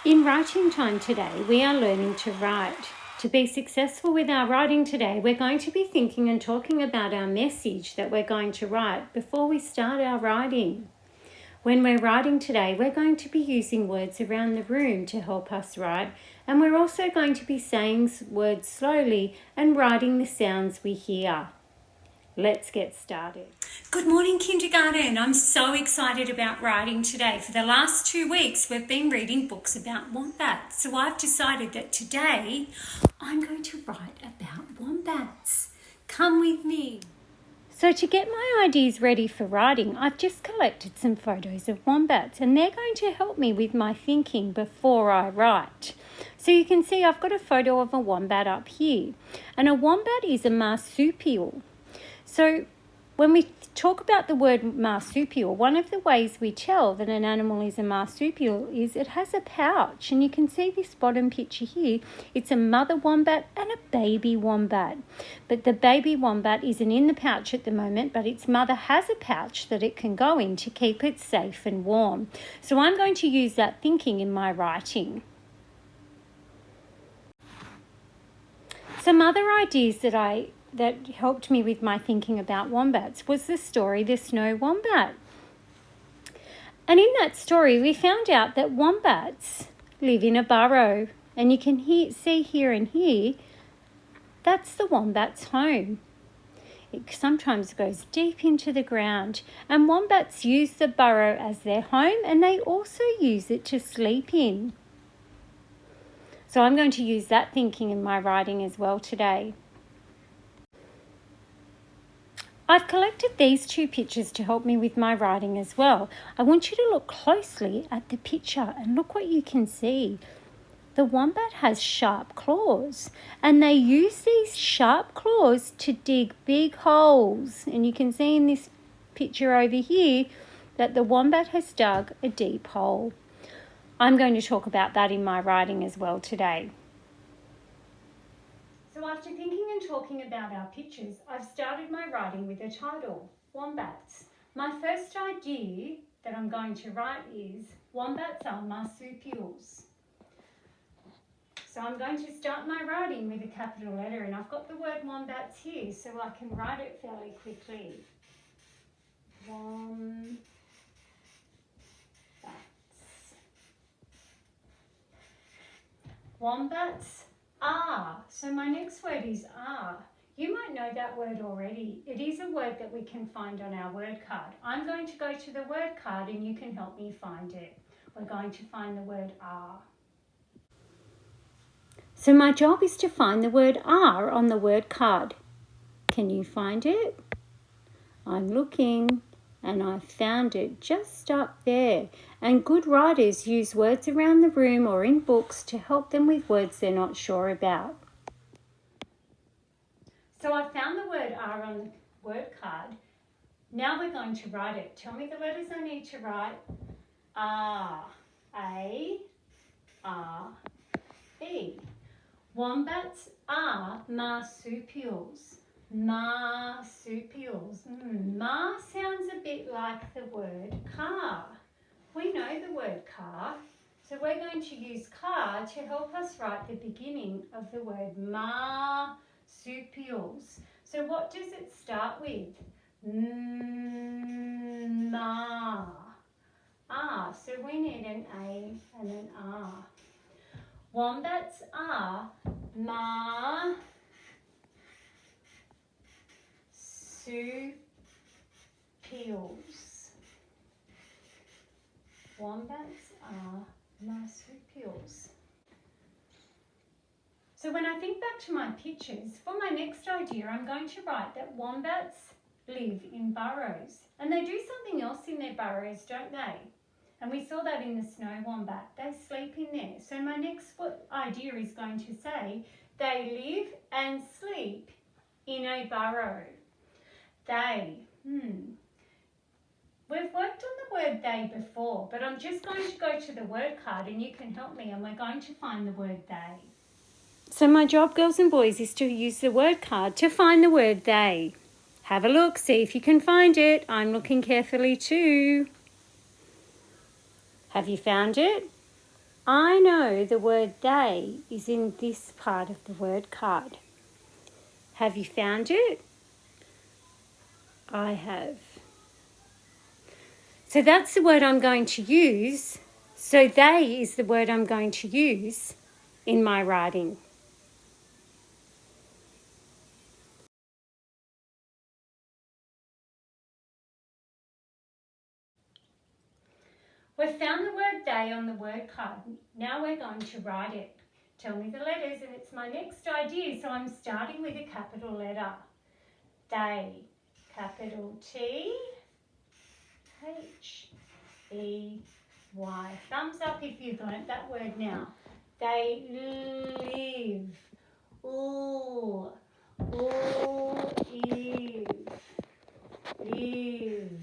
In writing time today, we are learning to write. To be successful with our writing today, we're going to be thinking and talking about our message that we're going to write before we start our writing. When we're writing today, we're going to be using words around the room to help us write, and we're also going to be saying words slowly and writing the sounds we hear. Let's get started. Good morning, kindergarten. I'm so excited about writing today. For the last 2 weeks, we've been reading books about wombats. So I've decided that today I'm going to write about wombats. Come with me. So to get my ideas ready for writing, I've just collected some photos of wombats, and they're going to help me with my thinking before I write. So you can see I've got a photo of a wombat up here, and a wombat is a marsupial. So when we talk about the word marsupial, one of the ways we tell that an animal is a marsupial is it has a pouch. And you can see this bottom picture here. It's a mother wombat and a baby wombat. But the baby wombat isn't in the pouch at the moment, but its mother has a pouch that it can go in to keep it safe and warm. So I'm going to use that thinking in my writing. Some other ideas that helped me with my thinking about wombats was the story The Snow Wombat. And in that story, we found out that wombats live in a burrow. And you can see here and here, that's the wombat's home. It sometimes goes deep into the ground. And wombats use the burrow as their home, and they also use it to sleep in. So I'm going to use that thinking in my writing as well today. I've collected these 2 pictures to help me with my writing as well. I want you to look closely at the picture and look what you can see. The wombat has sharp claws, and they use these sharp claws to dig big holes. And you can see in this picture over here that the wombat has dug a deep hole. I'm going to talk about that in my writing as well today. So after thinking and talking about our pictures, I've started my writing with a title, Wombats. My first idea that I'm going to write is, wombats are marsupials. So I'm going to start my writing with a capital letter, and I've got the word wombats here so I can write it fairly quickly. Wombats. Wombats are. So my next word is are. You might know that word already. It is a word that we can find on our word card. I'm going to go to the word card and you can help me find it. We're going to find the word are. So my job is to find the word are on the word card. Can you find it? I'm looking. And I found it just up there. And good writers use words around the room or in books to help them with words they're not sure about. So I found the word are on the word card. Now we're going to write it. Tell me the letters I need to write. R, A, R, E. Wombats are marsupials. Marsupials. Ma sounds a bit like the word car. We know the word car, so we're going to use car to help us write the beginning of the word marsupials. So what does it start with? Ma. Ah, so we need an A and an R. Wombats are marsupials. Wombats are marsupials. So when I think back to my pictures, for my next idea, I'm going to write that wombats live in burrows. And they do something else in their burrows, don't they? And we saw that in the snow wombat. They sleep in there. So my next idea is going to say, they live and sleep in a burrow. They. We've worked on the word they before, but I'm just going to go to the word card and you can help me, and we're going to find the word they. So my job, girls and boys, is to use the word card to find the word they. Have a look, see if you can find it. I'm looking carefully too. Have you found it? I know the word they is in this part of the word card. Have you found it? I have. So that's the word I'm going to use. So they is the word I'm going to use in my writing. We've found the word they on the word card. Now we're going to write it. Tell me the letters, and it's my next idea. So I'm starting with a capital letter. They. Capital T H E Y. Thumbs up if you've learnt that word now. They live. Ooh. Live.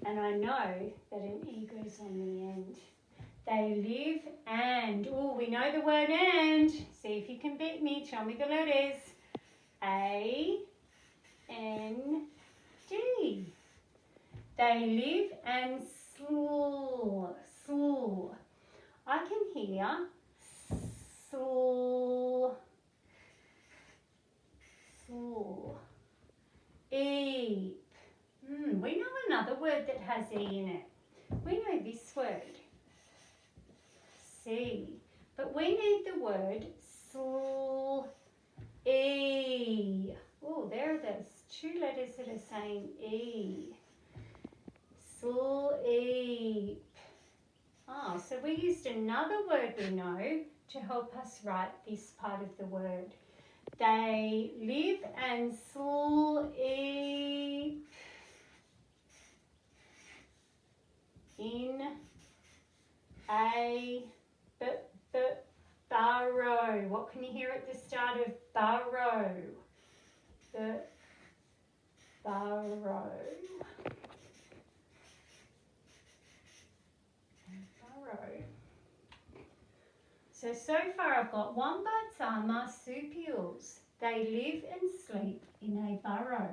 And I know that an E goes on the end. They live and, oh, we know the word and. See if you can beat me. Tell me the letters. A, N, D. They live and slool. I can hear slool. Eep. We know another word that has E in it. We know this word. C. But we need the word E. Oh, there are those two letters that are saying E. Sleep. Oh, so we used another word we know to help us write this part of the word. They live and sleep in a burrow. What can you hear at the start of burrow? The burrow. So far I've got wombats are marsupials. They live and sleep in a burrow.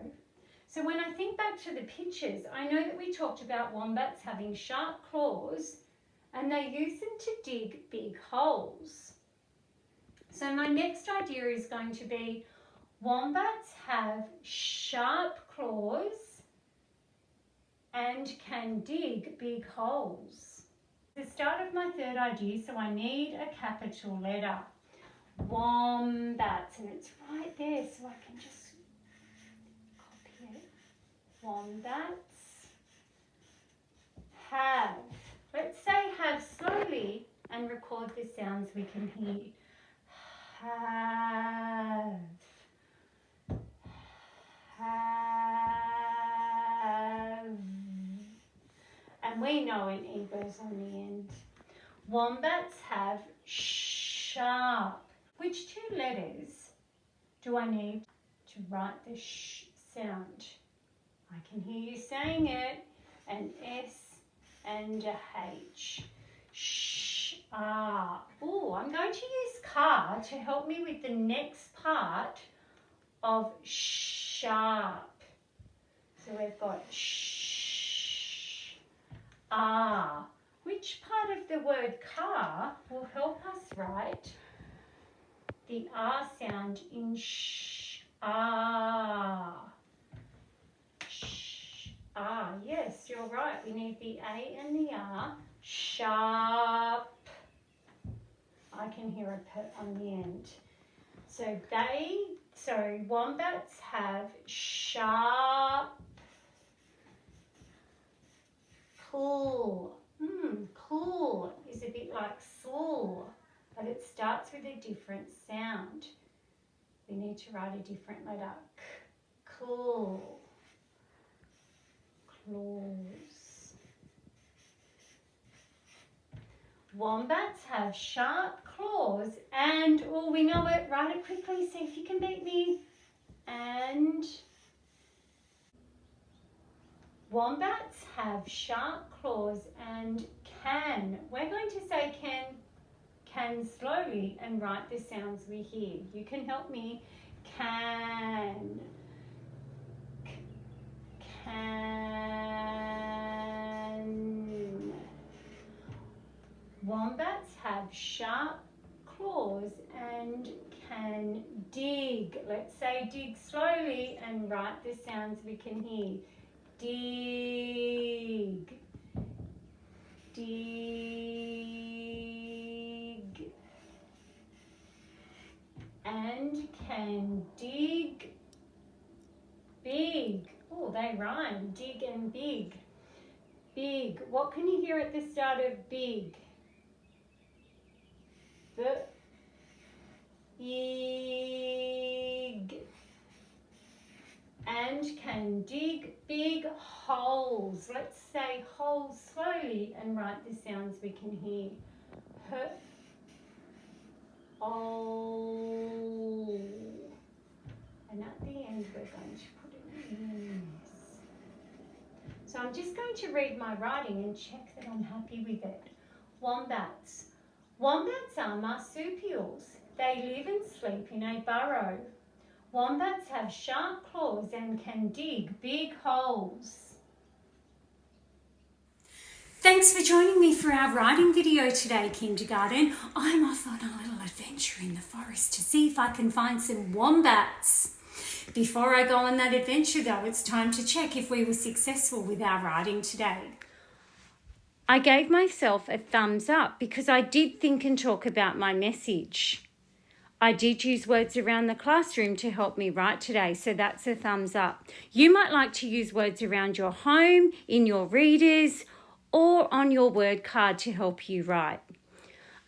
So when I think back to the pictures, I know that we talked about wombats having sharp claws and they use them to dig big holes. So my next idea is going to be wombats have sharp claws and can dig big holes. The start of my third idea, so I need a capital letter. Wombats, and it's right there, so I can just copy it. Wombats have. Let's say have slowly and record the sounds we can hear. Have. And we know an E goes on the end. Wombats have sharp. Which two letters do I need to write the sh sound? I can hear you saying it. An S and a H. Sh, ah. Oh, I'm going to use car to help me with the next part of sharp. So we've got sh, ah. Which part of the word car will help us write the R sound in sh, ah. Sh, ah, yes, you're right. We need the A and the R. Sharp. I can hear a P on the end. So wombats have sharp, cool. Cool is a bit like slow, but it starts with a different sound. We need to write a different letter. Cool. Claws. Wombats have sharp claws and, oh, we know it, write it quickly, see if you can beat me. And wombats have sharp claws and can. We're going to say can slowly and write the sounds we hear. You can help me. Can. Can. Wombats sharp claws and can dig. Let's say dig slowly and write the sounds we can hear. Dig, dig, and can dig big. Oh, they rhyme, dig and big. Big. What can you hear at the start of big? The big. And can dig big holes. Let's say holes slowly and write the sounds we can hear. H, O. And at the end we're going to put it in this. So I'm just going to read my writing and check that I'm happy with it. Wombats. Wombats are marsupials. They live and sleep in a burrow. Wombats have sharp claws and can dig big holes. Thanks for joining me for our writing video today, kindergarten. I'm off on a little adventure in the forest to see if I can find some wombats. Before I go on that adventure though, it's time to check if we were successful with our writing today. I gave myself a thumbs up because I did think and talk about my message. I did use words around the classroom to help me write today, so that's a thumbs up. You might like to use words around your home, in your readers, or on your word card to help you write.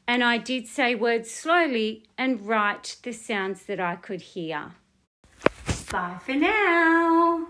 And I did say words slowly and write the sounds that I could hear. Bye for now.